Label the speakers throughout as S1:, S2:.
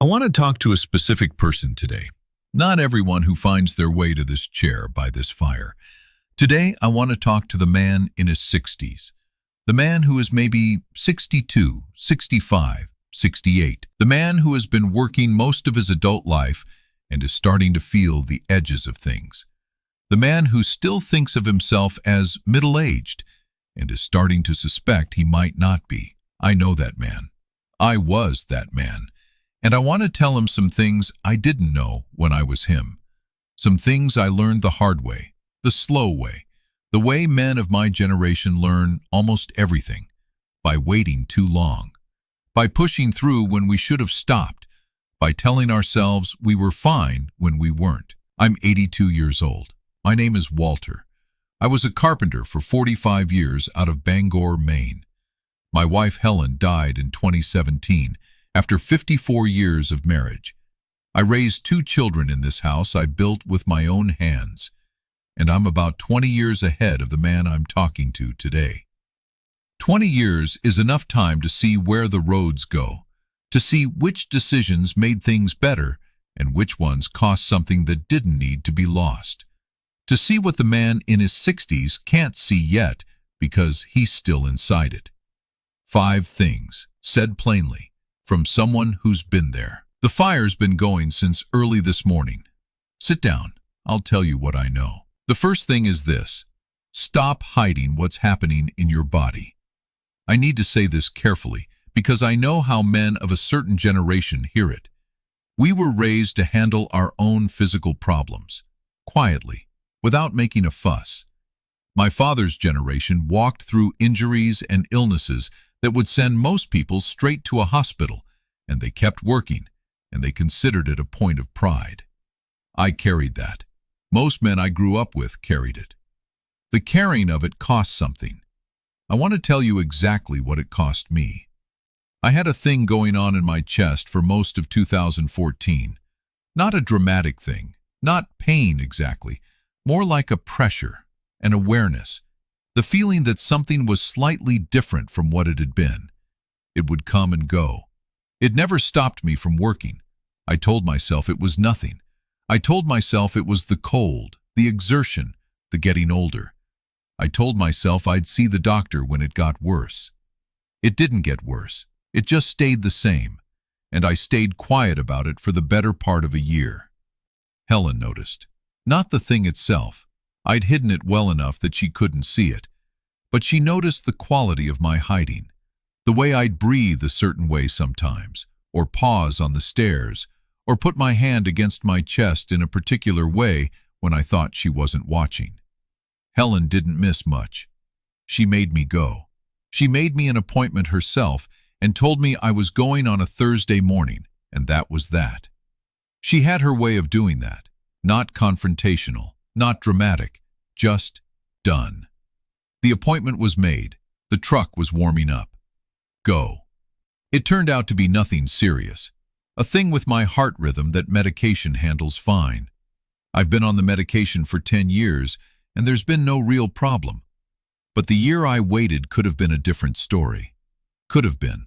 S1: I want to talk to a specific person today. Not everyone who finds their way to this chair by this fire. Today, I want to talk to the man in his 60s. The man who is maybe 62, 65, 68. The man who has been working most of his adult life and is starting to feel the edges of things. The man who still thinks of himself as middle-aged and is starting to suspect he might not be. I know that man. I was that man. And I want to tell him some things I didn't know when I was him. Some things I learned the hard way, the slow way, the way men of my generation learn almost everything, by waiting too long, by pushing through when we should have stopped, by telling ourselves we were fine when we weren't. I'm 82 years old. My name is Walter. I was a carpenter for 45 years out of Bangor, Maine. My wife Helen died in 2017 after 54 years of marriage. I raised 2 children in this house I built with my own hands, and I'm about 20 years ahead of the man I'm talking to today. 20 years is enough time to see where the roads go, to see which decisions made things better and which ones cost something that didn't need to be lost, to see what the man in his 60s can't see yet because he's still inside it. 5 things, said plainly, from someone who's been there. The fire's been going since early this morning. Sit down. I'll tell you what I know. The first thing is this. Stop hiding what's happening in your body. I need to say this carefully because I know how men of a certain generation hear it. We were raised to handle our own physical problems, quietly, without making a fuss. My father's generation walked through injuries and illnesses that would send most people straight to a hospital, and they kept working, and they considered it a point of pride. I carried that. Most men I grew up with carried it. The carrying of it cost something. I want to tell you exactly what it cost me. I had a thing going on in my chest for most of 2014. Not a dramatic thing, not pain exactly, more like a pressure, an awareness, the feeling that something was slightly different from what it had been. It would come and go. It never stopped me from working. I told myself it was nothing. I told myself it was the cold, the exertion, the getting older. I told myself I'd see the doctor when it got worse. It didn't get worse. It just stayed the same, and I stayed quiet about it for the better part of a year. Helen noticed. Not the thing itself. I'd hidden it well enough that she couldn't see it. But she noticed the quality of my hiding, the way I'd breathe a certain way sometimes, or pause on the stairs, or put my hand against my chest in a particular way when I thought she wasn't watching. Helen didn't miss much. She made me go. She made me an appointment herself and told me I was going on a Thursday morning, and that was that. She had her way of doing that, not confrontational, not dramatic, just done. The appointment was made. The truck was warming up. Go. It turned out to be nothing serious. A thing with my heart rhythm that medication handles fine. I've been on the medication for 10 years, and there's been no real problem. But the year I waited could have been a different story. Could have been.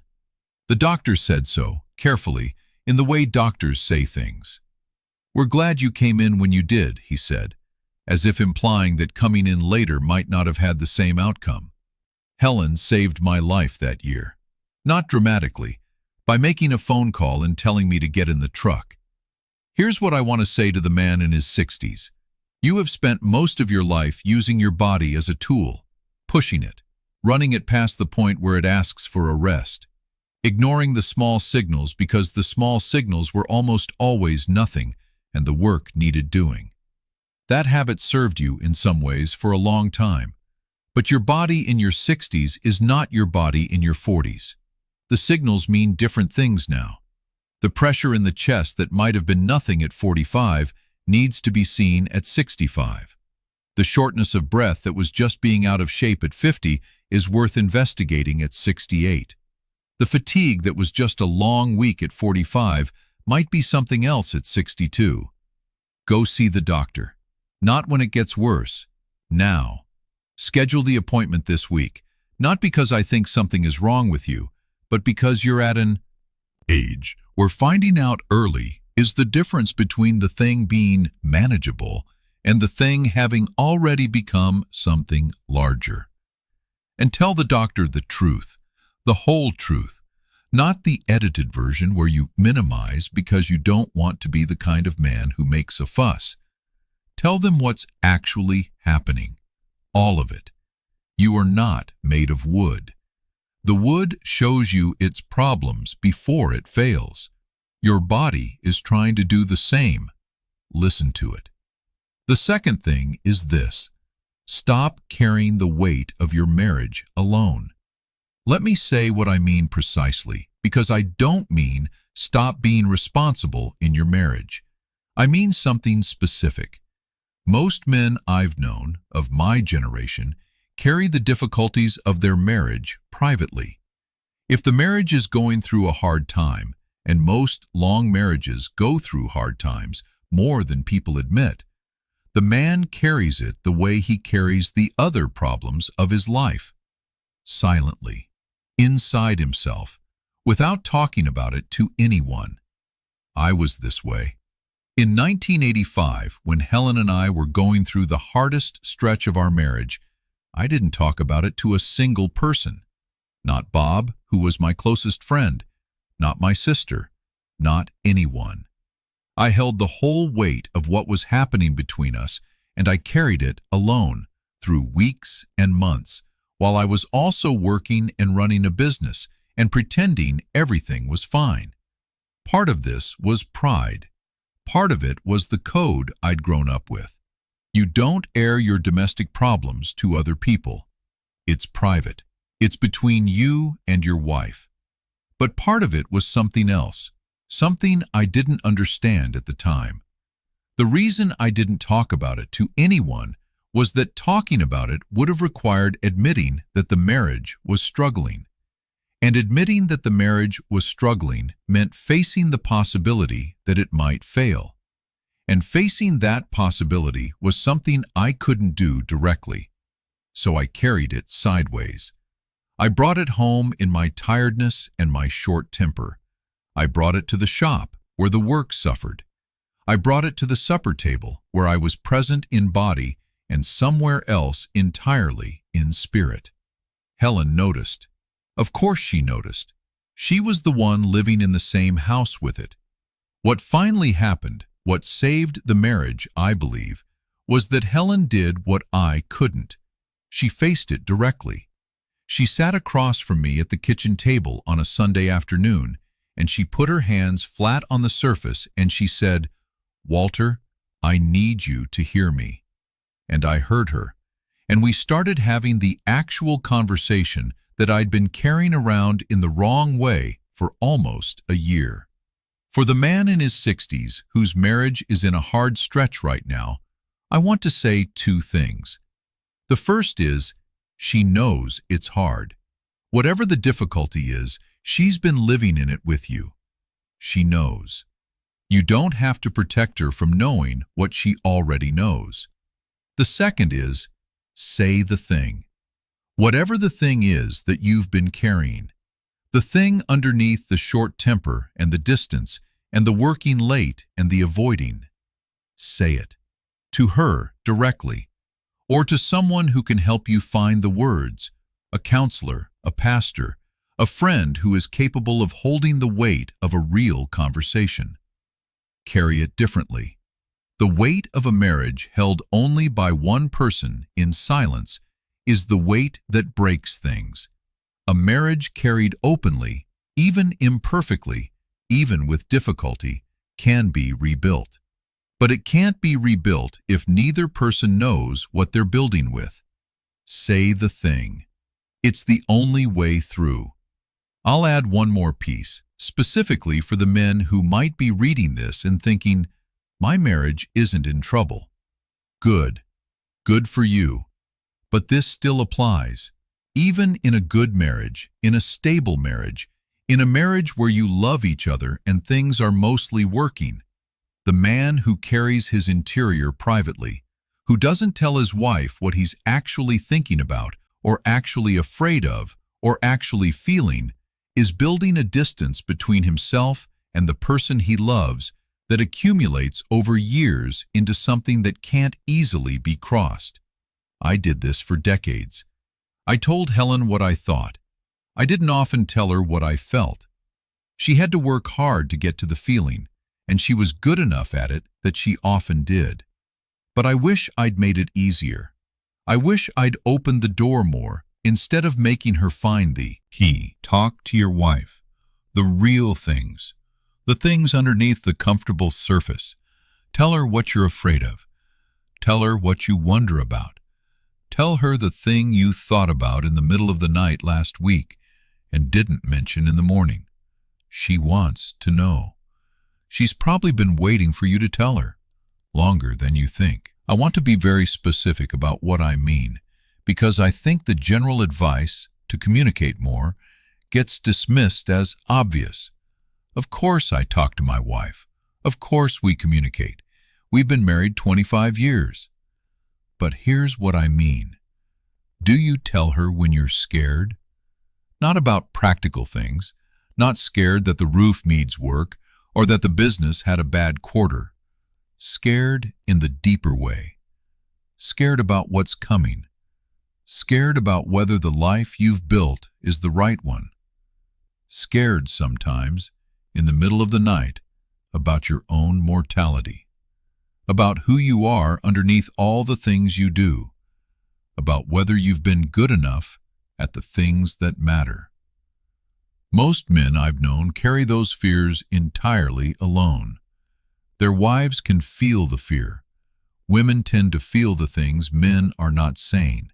S1: The doctor said so, carefully, in the way doctors say things. "We're glad you came in when you did," he said, as if implying that coming in later might not have had the same outcome. Helen saved my life that year. Not dramatically, by making a phone call and telling me to get in the truck. Here's what I want to say to the man in his 60s. You have spent most of your life using your body as a tool, pushing it, running it past the point where it asks for a rest, ignoring the small signals because the small signals were almost always nothing and the work needed doing. That habit served you, in some ways, for a long time. But your body in your 60s is not your body in your 40s. The signals mean different things now. The pressure in the chest that might have been nothing at 45 needs to be seen at 65. The shortness of breath that was just being out of shape at 50 is worth investigating at 68. The fatigue that was just a long week at 45 might be something else at 62. Go see the doctor. Not when it gets worse. Now. Schedule the appointment this week, not because I think something is wrong with you, but because you're at an age, where finding out early is the difference between the thing being manageable and the thing having already become something larger. And tell the doctor the truth, the whole truth, not the edited version where you minimize because you don't want to be the kind of man who makes a fuss. Tell them what's actually happening, all of it. You are not made of wood. The wood shows you its problems before it fails. Your body is trying to do the same. Listen to it. The second thing is this: stop carrying the weight of your marriage alone. Let me say what I mean precisely, because I don't mean stop being responsible in your marriage. I mean something specific. Most men I've known, of my generation, carry the difficulties of their marriage privately. If the marriage is going through a hard time, and most long marriages go through hard times more than people admit, the man carries it the way he carries the other problems of his life, silently, inside himself, without talking about it to anyone. I was this way. In 1985, when Helen and I were going through the hardest stretch of our marriage, I didn't talk about it to a single person. Not Bob, who was my closest friend, not my sister, not anyone. I held the whole weight of what was happening between us, and I carried it alone through weeks and months, while I was also working and running a business and pretending everything was fine. Part of this was pride. Part of it was the code I'd grown up with. You don't air your domestic problems to other people. It's private. It's between you and your wife. But part of it was something else, something I didn't understand at the time. The reason I didn't talk about it to anyone was that talking about it would have required admitting that the marriage was struggling. And admitting that the marriage was struggling meant facing the possibility that it might fail. And facing that possibility was something I couldn't do directly. So I carried it sideways. I brought it home in my tiredness and my short temper. I brought it to the shop, where the work suffered. I brought it to the supper table, where I was present in body and somewhere else entirely in spirit. Helen noticed. Of course she noticed. She was the one living in the same house with it. What finally happened, what saved the marriage, I believe, was that Helen did what I couldn't. She faced it directly. She sat across from me at the kitchen table on a Sunday afternoon, and she put her hands flat on the surface and she said, "Walter, I need you to hear me." And I heard her, and we started having the actual conversation that I'd been carrying around in the wrong way for almost a year. For the man in his 60s whose marriage is in a hard stretch right now, I want to say two things. The first is, she knows it's hard. Whatever the difficulty is, she's been living in it with you. She knows. You don't have to protect her from knowing what she already knows. The second is, say the thing. Whatever the thing is that you've been carrying, the thing underneath the short temper and the distance and the working late and the avoiding, say it. To her directly, or to someone who can help you find the words, a counselor, a pastor, a friend who is capable of holding the weight of a real conversation. Carry it differently. The weight of a marriage held only by one person in silence is the weight that breaks things. A marriage carried openly, even imperfectly, even with difficulty, can be rebuilt. But it can't be rebuilt if neither person knows what they're building with. Say the thing. It's the only way through. I'll add one more piece, specifically for the men who might be reading this and thinking, my marriage isn't in trouble. Good. Good for you. But this still applies. Even in a good marriage, in a stable marriage, in a marriage where you love each other and things are mostly working, the man who carries his interior privately, who doesn't tell his wife what he's actually thinking about or actually afraid of or actually feeling, is building a distance between himself and the person he loves that accumulates over years into something that can't easily be crossed. I did this for decades. I told Helen what I thought. I didn't often tell her what I felt. She had to work hard to get to the feeling, and she was good enough at it that she often did. But I wish I'd made it easier. I wish I'd opened the door more instead of making her find the key. Talk to your wife. The real things. The things underneath the comfortable surface. Tell her what you're afraid of. Tell her what you wonder about. Tell her the thing you thought about in the middle of the night last week and didn't mention in the morning. She wants to know. She's probably been waiting for you to tell her, longer than you think. I want to be very specific about what I mean, because I think the general advice to communicate more gets dismissed as obvious. Of course I talk to my wife. Of course we communicate. We've been married 25 years. But here's what I mean. Do you tell her when you're scared? Not about practical things, not scared that the roof needs work or that the business had a bad quarter. Scared in the deeper way. Scared about what's coming. Scared about whether the life you've built is the right one. Scared sometimes, in the middle of the night, about your own mortality. About who you are underneath all the things you do. About whether you've been good enough at the things that matter. Most men I've known carry those fears entirely alone. Their wives can feel the fear. Women tend to feel the things men are not saying.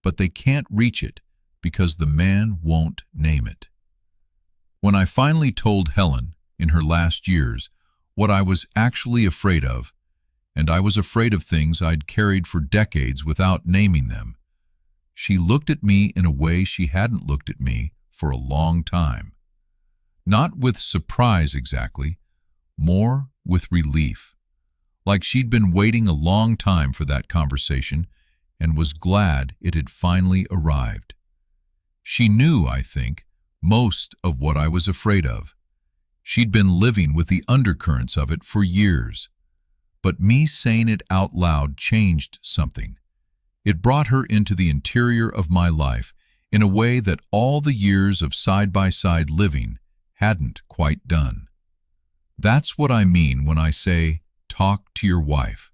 S1: But they can't reach it because the man won't name it. When I finally told Helen, in her last years, what I was actually afraid of, and I was afraid of things I'd carried for decades without naming them, she looked at me in a way she hadn't looked at me for a long time. Not with surprise exactly, more with relief. Like she'd been waiting a long time for that conversation and was glad it had finally arrived. She knew, I think, most of what I was afraid of. She'd been living with the undercurrents of it for years. But me saying it out loud changed something. It brought her into the interior of my life in a way that all the years of side-by-side living hadn't quite done. That's what I mean when I say, talk to your wife.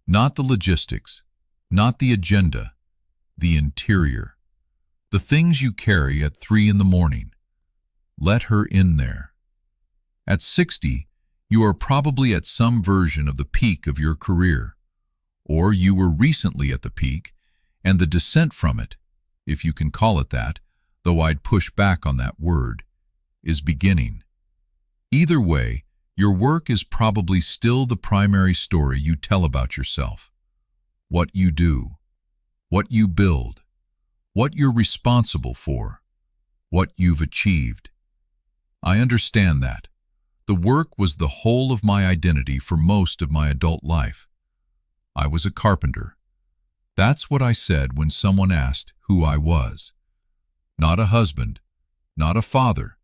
S1: Not the logistics, not the agenda, the interior. The things you carry at 3 in the morning. Let her in there. At 60, you are probably at some version of the peak of your career. Or you were recently at the peak, and the descent from it, if you can call it that, though I'd push back on that word, is beginning. Either way, your work is probably still the primary story you tell about yourself. What you do, what you build, what you're responsible for, what you've achieved. I understand that. The work was the whole of my identity for most of my adult life. I was a carpenter. That's what I said when someone asked who I was. Not a husband, not a father,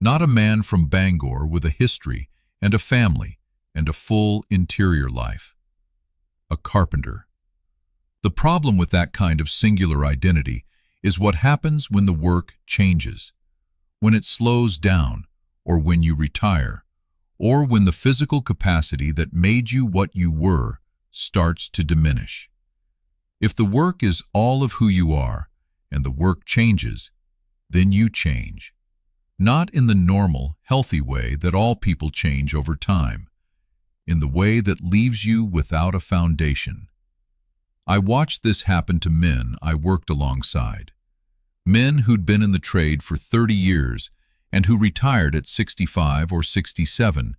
S1: not a man from Bangor with a history and a family and a full interior life. A carpenter. The problem with that kind of singular identity is what happens when the work changes, when it slows down, or when you retire, or when the physical capacity that made you what you were starts to diminish. If the work is all of who you are, and the work changes, then you change. Not in the normal, healthy way that all people change over time, in the way that leaves you without a foundation. I watched this happen to men I worked alongside. Men who'd been in the trade for 30 years and who retired at 65 or 67,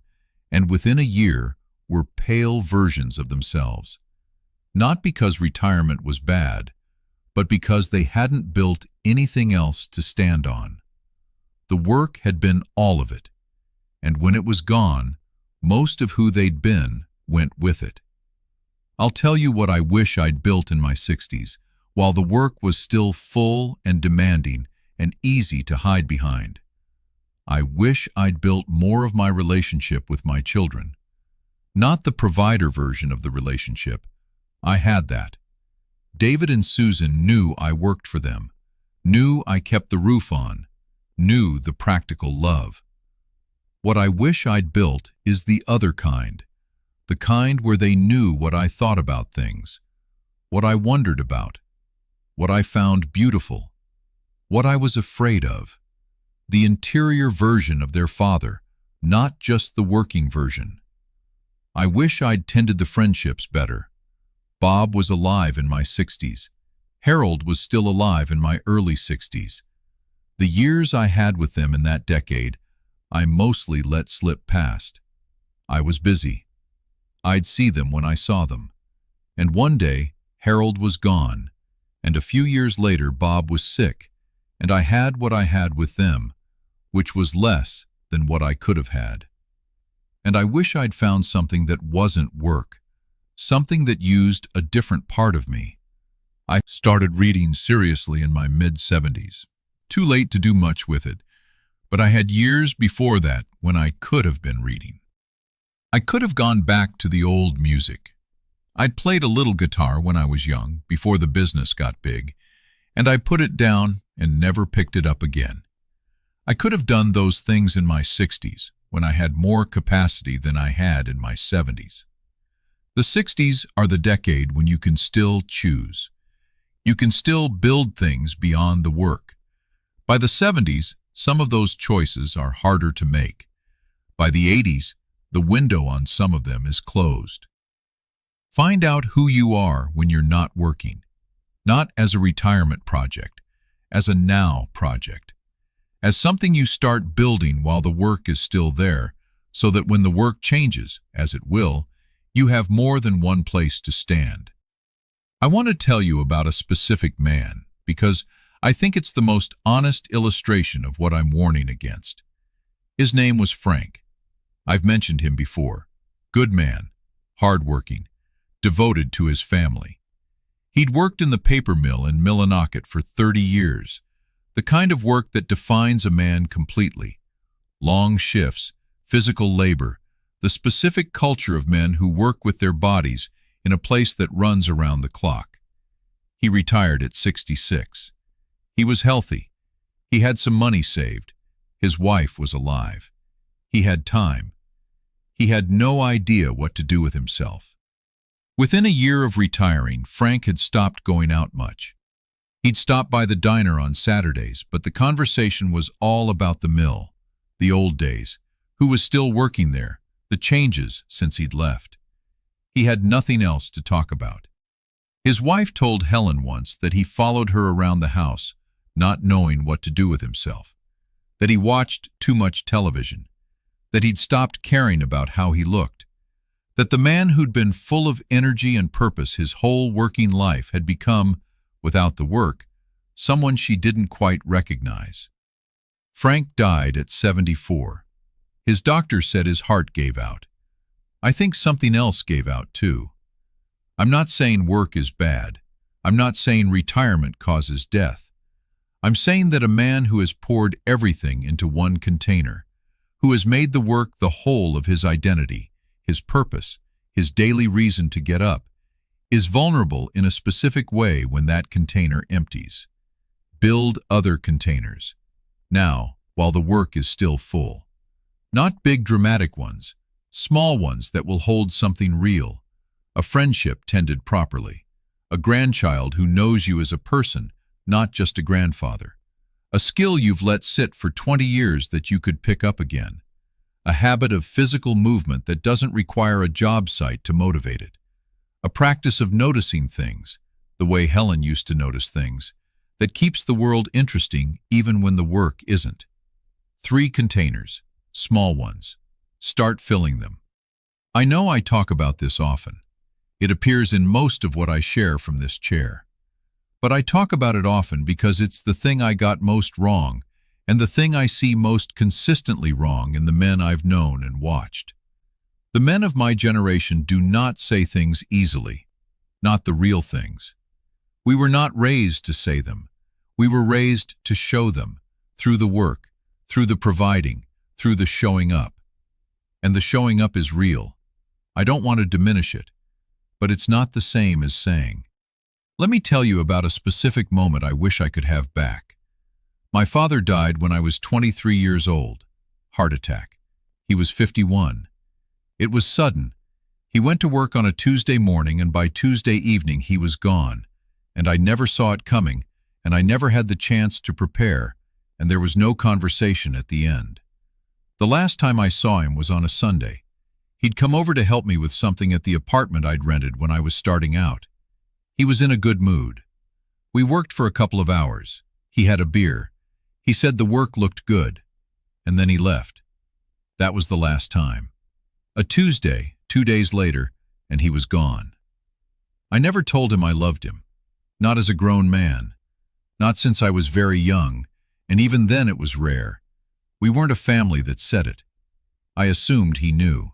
S1: and within a year were pale versions of themselves. Not because retirement was bad, but because they hadn't built anything else to stand on. The work had been all of it, and when it was gone, most of who they'd been went with it. I'll tell you what I wish I'd built in my 60s, while the work was still full and demanding and easy to hide behind. I wish I'd built more of my relationship with my children. Not the provider version of the relationship. I had that. David and Susan knew I worked for them, knew I kept the roof on, knew the practical love. What I wish I'd built is the other kind, the kind where they knew what I thought about things, what I wondered about, what I found beautiful, what I was afraid of. The interior version of their father, not just the working version. I wish I'd tended the friendships better. Bob was alive in my 60s. Harold was still alive in my early 60s. The years I had with them in that decade, I mostly let slip past. I was busy. I'd see them when I saw them. And one day, Harold was gone, and a few years later Bob was sick, and I had what I had with them, which was less than what I could have had. And I wish I'd found something that wasn't work, something that used a different part of me. I started reading seriously in my mid-70s. Too late to do much with it, but I had years before that when I could have been reading. I could have gone back to the old music. I'd played a little guitar when I was young, before the business got big, and I put it down and never picked it up again. I could have done those things in my 60s, when I had more capacity than I had in my 70s. The 60s are the decade when you can still choose. You can still build things beyond the work. By the 70s, some of those choices are harder to make. By the 80s, the window on some of them is closed. Find out who you are when you're not working, not as a retirement project, as a now project, as something you start building while the work is still there, so that when the work changes, as it will, you have more than one place to stand. I want to tell you about a specific man, because I think it's the most honest illustration of what I'm warning against. His name was Frank. I've mentioned him before. Good man, hardworking, devoted to his family. He'd worked in the paper mill in Millinocket for 30 years, the kind of work that defines a man completely. Long shifts, physical labor, the specific culture of men who work with their bodies in a place that runs around the clock. He retired at 66. He was healthy. He had some money saved. His wife was alive. He had time. He had no idea what to do with himself. Within a year of retiring, Frank had stopped going out much. He'd stop by the diner on Saturdays, but the conversation was all about the mill, the old days, who was still working there, the changes since he'd left. He had nothing else to talk about. His wife told Helen once that he followed her around the house, not knowing what to do with himself, that he watched too much television, that he'd stopped caring about how he looked, that the man who'd been full of energy and purpose his whole working life had become, without the work, someone she didn't quite recognize. Frank died at 74. His doctor said his heart gave out. I think something else gave out too. I'm not saying work is bad. I'm not saying retirement causes death. I'm saying that a man who has poured everything into one container, who has made the work the whole of his identity, his purpose, his daily reason to get up, is vulnerable in a specific way when that container empties. Build other containers, now, while the work is still full. Not big dramatic ones, small ones that will hold something real, a friendship tended properly, a grandchild who knows you as a person, not just a grandfather, a skill you've let sit for 20 years that you could pick up again, a habit of physical movement that doesn't require a job site to motivate it, a practice of noticing things, the way Helen used to notice things, that keeps the world interesting even when the work isn't. 3 containers, small ones. Start filling them. I know I talk about this often. It appears in most of what I share from this chair. But I talk about it often because it's the thing I got most wrong and the thing I see most consistently wrong in the men I've known and watched. The men of my generation do not say things easily, not the real things. We were not raised to say them. We were raised to show them, through the work, through the providing, through the showing up. And the showing up is real. I don't want to diminish it, but it's not the same as saying. Let me tell you about a specific moment I wish I could have back. My father died when I was 23 years old. Heart attack. He was 51. It was sudden. He went to work on a Tuesday morning, and by Tuesday evening he was gone. And I never saw it coming, and I never had the chance to prepare, and there was no conversation at the end. The last time I saw him was on a Sunday. He'd come over to help me with something at the apartment I'd rented when I was starting out. He was in a good mood. We worked for a couple of hours. He had a beer. He said the work looked good. And then he left. That was the last time. A Tuesday, 2 days later, and he was gone. I never told him I loved him. Not as a grown man. Not since I was very young, and even then it was rare. We weren't a family that said it. I assumed he knew.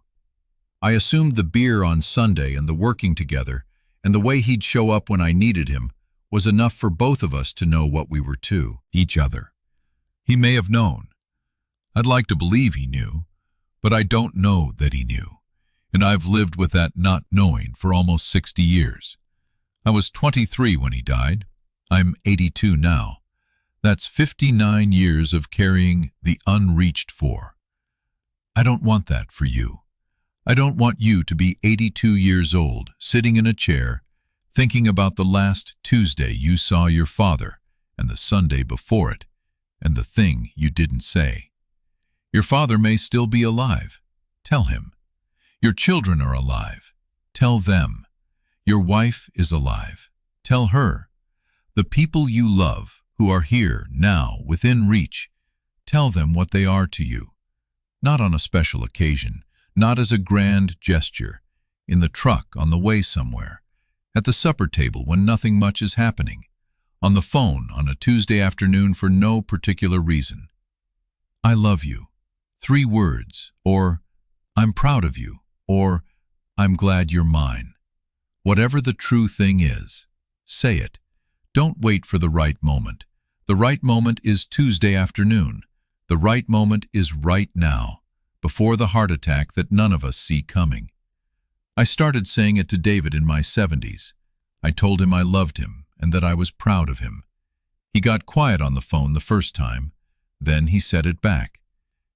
S1: I assumed the beer on Sunday and the working together, and the way he'd show up when I needed him, was enough for both of us to know what we were to each other. He may have known. I'd like to believe he knew, but I don't know that he knew, and I've lived with that not knowing for almost 60 years. I was 23 when he died. I'm 82 now. That's 59 years of carrying the unreached for. I don't want that for you. I don't want you to be 82 years old, sitting in a chair, thinking about the last Tuesday you saw your father, and the Sunday before it, and the thing you didn't say. Your father may still be alive. Tell him. Your children are alive. Tell them. Your wife is alive. Tell her. The people you love, who are here, now, within reach, tell them what they are to you. Not on a special occasion, not as a grand gesture, in the truck on the way somewhere, at the supper table when nothing much is happening, on the phone on a Tuesday afternoon for no particular reason. I love you. 3 words, or I'm proud of you, or I'm glad you're mine. Whatever the true thing is, say it. Don't wait for the right moment. The right moment is Tuesday afternoon. The right moment is right now, before the heart attack that none of us see coming. I started saying it to David in my 70s. I told him I loved him and that I was proud of him. He got quiet on the phone the first time. Then he said it back.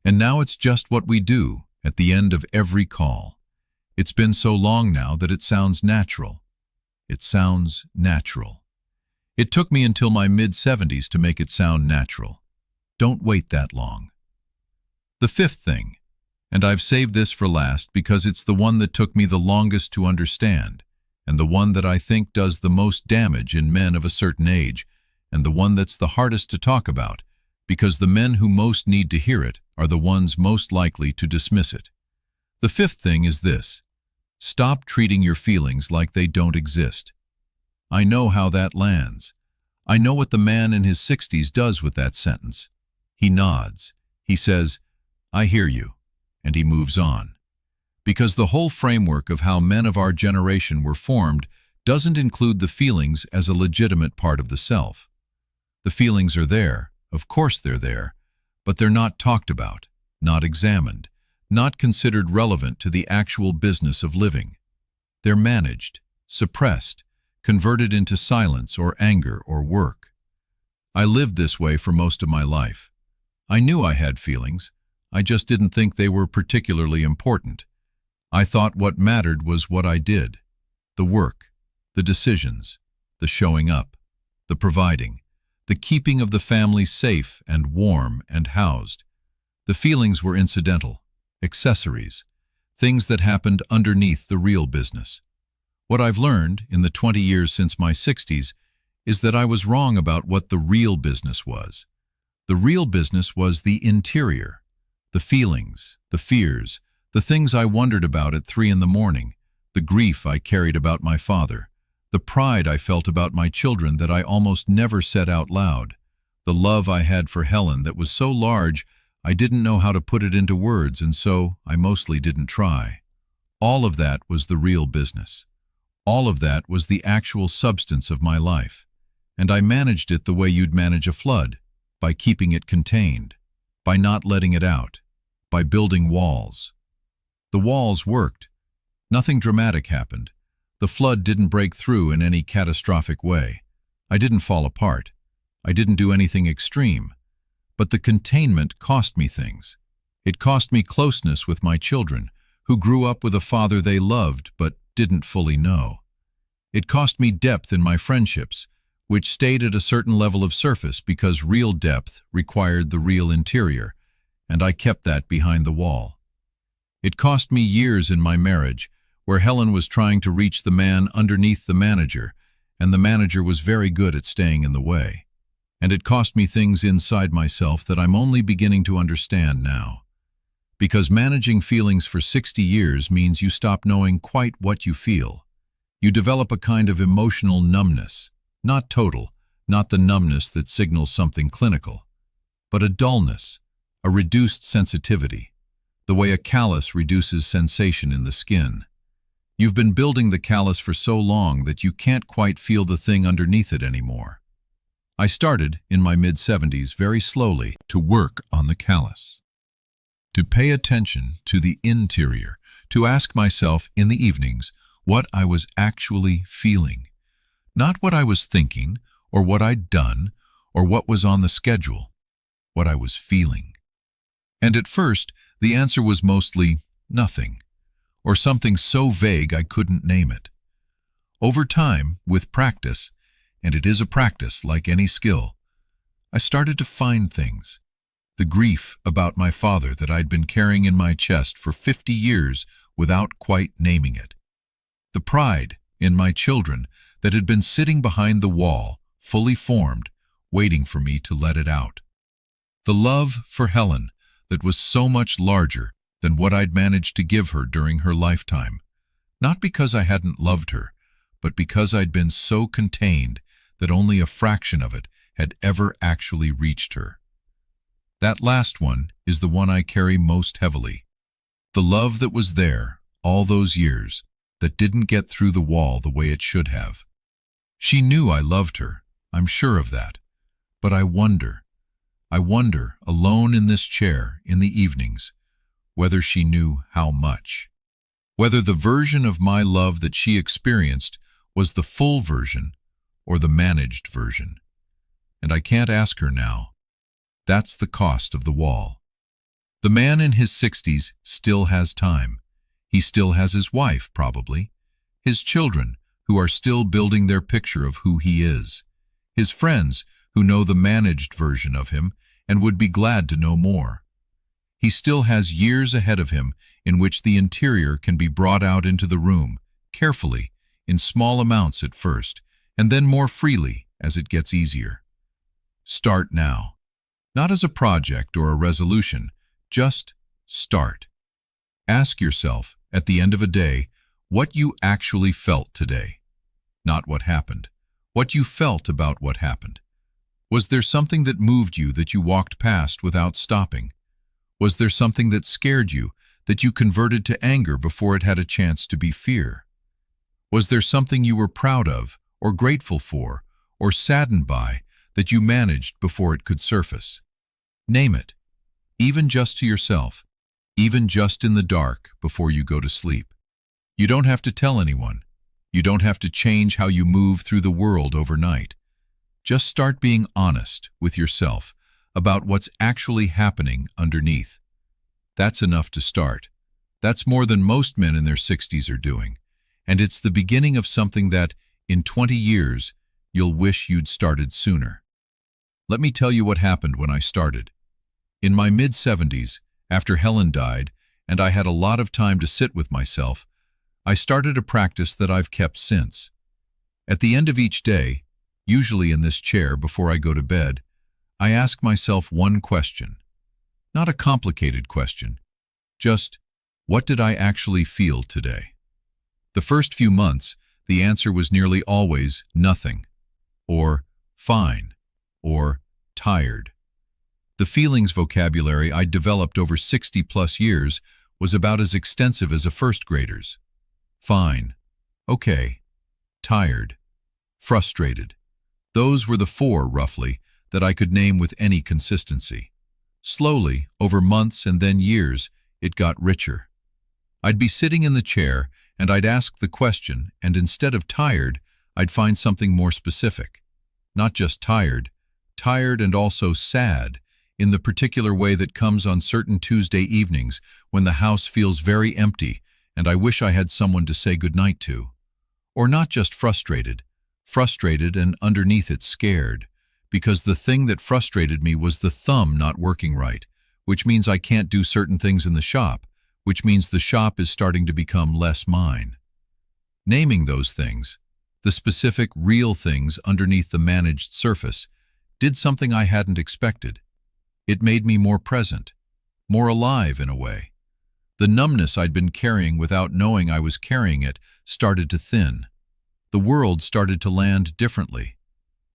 S1: And now it's just what we do at the end of every call. It's been so long now that it sounds natural. It sounds natural. It took me until my mid-70s to make it sound natural. Don't wait that long. The 5th thing, and I've saved this for last because it's the one that took me the longest to understand, and the one that I think does the most damage in men of a certain age, and the one that's the hardest to talk about, because the men who most need to hear it are the ones most likely to dismiss it. The 5th thing is this: stop treating your feelings like they don't exist. I know how that lands. I know what the man in his 60s does with that sentence. He nods. He says, I hear you, and he moves on. Because the whole framework of how men of our generation were formed doesn't include the feelings as a legitimate part of the self. The feelings are there, of course they're there, but they're not talked about, not examined, not considered relevant to the actual business of living. They're managed, suppressed, converted into silence or anger or work. I lived this way for most of my life. I knew I had feelings. I just didn't think they were particularly important. I thought what mattered was what I did. The work, the decisions, the showing up, the providing, the keeping of the family safe and warm and housed. The feelings were incidental, accessories, things that happened underneath the real business. What I've learned in the 20 years since my 60s is that I was wrong about what the real business was. The real business was the interior, the feelings, the fears, the things I wondered about at 3 in the morning, the grief I carried about my father, the pride I felt about my children that I almost never said out loud, the love I had for Helen that was so large I didn't know how to put it into words, and so I mostly didn't try. All of that was the real business. All of that was the actual substance of my life. And I managed it the way you'd manage a flood, by keeping it contained, by not letting it out, by building walls. The walls worked. Nothing dramatic happened. The flood didn't break through in any catastrophic way. I didn't fall apart. I didn't do anything extreme. But the containment cost me things. It cost me closeness with my children, who grew up with a father they loved but didn't fully know. It cost me depth in my friendships, which stayed at a certain level of surface because real depth required the real interior, and I kept that behind the wall. It cost me years in my marriage, where Helen was trying to reach the man underneath the manager, and the manager was very good at staying in the way. And it cost me things inside myself that I'm only beginning to understand now. Because managing feelings for 60 years means you stop knowing quite what you feel. You develop a kind of emotional numbness, not total, not the numbness that signals something clinical, but a dullness, a reduced sensitivity, the way a callus reduces sensation in the skin. You've been building the callus for so long that you can't quite feel the thing underneath it anymore. I started, in my mid-70s, very slowly, to work on the callus, to pay attention to the interior, to ask myself in the evenings what I was actually feeling, not what I was thinking, or what I'd done, or what was on the schedule, what I was feeling. And at first, the answer was mostly nothing, or something so vague I couldn't name it. Over time, with practice, and it is a practice like any skill, I started to find things. The grief about my father that I'd been carrying in my chest for 50 years without quite naming it. The pride in my children that had been sitting behind the wall, fully formed, waiting for me to let it out. The love for Helen that was so much larger than what I'd managed to give her during her lifetime, not because I hadn't loved her, but because I'd been so contained that only a fraction of it had ever actually reached her. That last one is the one I carry most heavily. The love that was there all those years, that didn't get through the wall the way it should have. She knew I loved her, I'm sure of that. But I wonder, alone in this chair in the evenings, whether she knew how much. Whether the version of my love that she experienced was the full version or the managed version. And I can't ask her now. That's the cost of the wall. The man in his 60s still has time. He still has his wife, probably. His children, who are still building their picture of who he is. His friends, who know the managed version of him and would be glad to know more. He still has years ahead of him in which the interior can be brought out into the room, carefully, in small amounts at first, and then more freely as it gets easier. Start now. Not as a project or a resolution, just start. Ask yourself, at the end of a day, what you actually felt today. Not what happened. What you felt about what happened. Was there something that moved you that you walked past without stopping? Was there something that scared you that you converted to anger before it had a chance to be fear? Was there something you were proud of, or grateful for, or saddened by, that you managed before it could surface? Name it, even just to yourself, even just in the dark before you go to sleep. You don't have to tell anyone. You don't have to change how you move through the world overnight. Just start being honest with yourself about what's actually happening underneath. That's enough to start. That's more than most men in their 60s are doing. And it's the beginning of something that, in 20 years, you'll wish you'd started sooner. Let me tell you what happened when I started. In my mid-70s, after Helen died, and I had a lot of time to sit with myself, I started a practice that I've kept since. At the end of each day, usually in this chair before I go to bed, I ask myself one question. Not a complicated question. Just, what did I actually feel today? The first few months, the answer was nearly always nothing, or fine, or tired. The feelings vocabulary I'd developed over 60-plus years was about as extensive as a first grader's. Fine, okay, tired, frustrated. Those were the four, roughly, that I could name with any consistency. Slowly, over months and then years, it got richer. I'd be sitting in the chair, and I'd ask the question, and instead of tired, I'd find something more specific. Not just tired, tired and also sad, in the particular way that comes on certain Tuesday evenings when the house feels very empty and I wish I had someone to say goodnight to. Or not just frustrated, frustrated and underneath it scared, because the thing that frustrated me was the thumb not working right, which means I can't do certain things in the shop, which means the shop is starting to become less mine. Naming those things, the specific, real things underneath the managed surface, did something I hadn't expected. It made me more present, more alive in a way. The numbness I'd been carrying without knowing I was carrying it started to thin. The world started to land differently.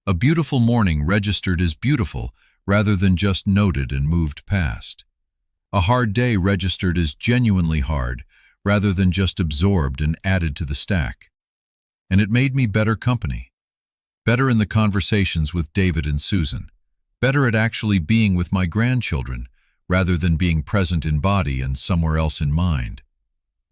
S1: A beautiful morning registered as beautiful rather than just noted and moved past. A hard day registered as genuinely hard rather than just absorbed and added to the stack. And it made me better company. Better in the conversations with David and Susan. Better at actually being with my grandchildren, rather than being present in body and somewhere else in mind.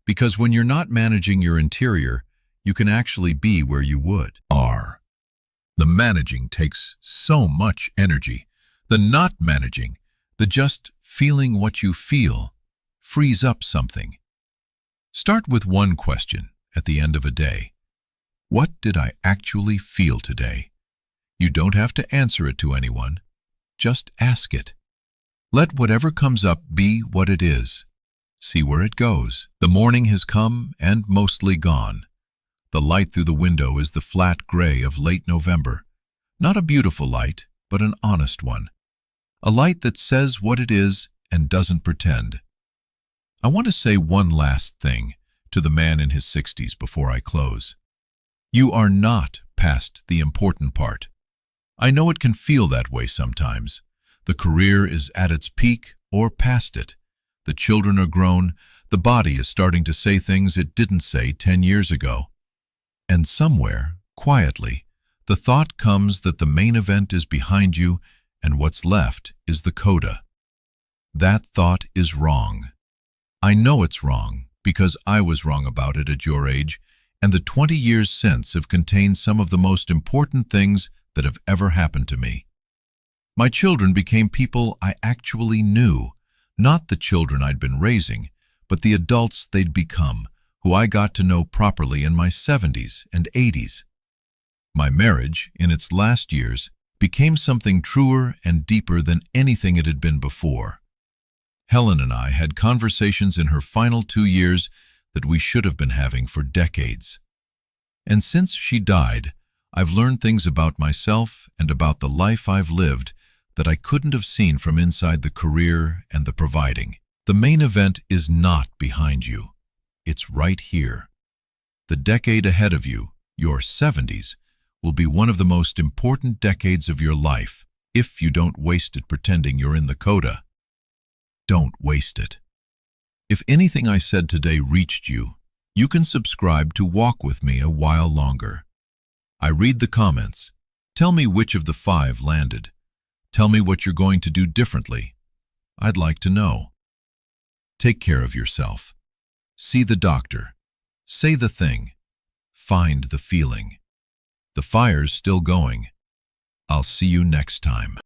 S1: Because when you're not managing your interior, you can actually be where you would. The managing takes so much energy. The not managing, the just feeling what you feel, frees up something. Start with one question at the end of a day. What did I actually feel today? You don't have to answer it to anyone. Just ask it. Let whatever comes up be what it is. See where it goes. The morning has come and mostly gone. The light through the window is the flat gray of late November. Not a beautiful light, but an honest one. A light that says what it is and doesn't pretend. I want to say one last thing to the man in his 60s before I close. You are not past the important part. I know it can feel that way sometimes. The career is at its peak or past it. The children are grown. The body is starting to say things it didn't say 10 years ago. And somewhere, quietly, the thought comes that the main event is behind you and what's left is the coda. That thought is wrong. I know it's wrong because I was wrong about it at your age, and the 20 years since have contained some of the most important things that have ever happened to me. My children became people I actually knew, not the children I'd been raising, but the adults they'd become, who I got to know properly in my 70s and 80s. My marriage, in its last years, became something truer and deeper than anything it had been before. Helen and I had conversations in her final 2 years that we should have been having for decades. And since she died, I've learned things about myself and about the life I've lived that I couldn't have seen from inside the career and the providing. The main event is not behind you. It's right here. The decade ahead of you, your 70s, will be one of the most important decades of your life if you don't waste it pretending you're in the coda. Don't waste it. If anything I said today reached you, you can subscribe to walk with me a while longer. I read the comments. Tell me which of the 5 landed. Tell me what you're going to do differently. I'd like to know. Take care of yourself. See the doctor. Say the thing. Find the feeling. The fire's still going. I'll see you next time.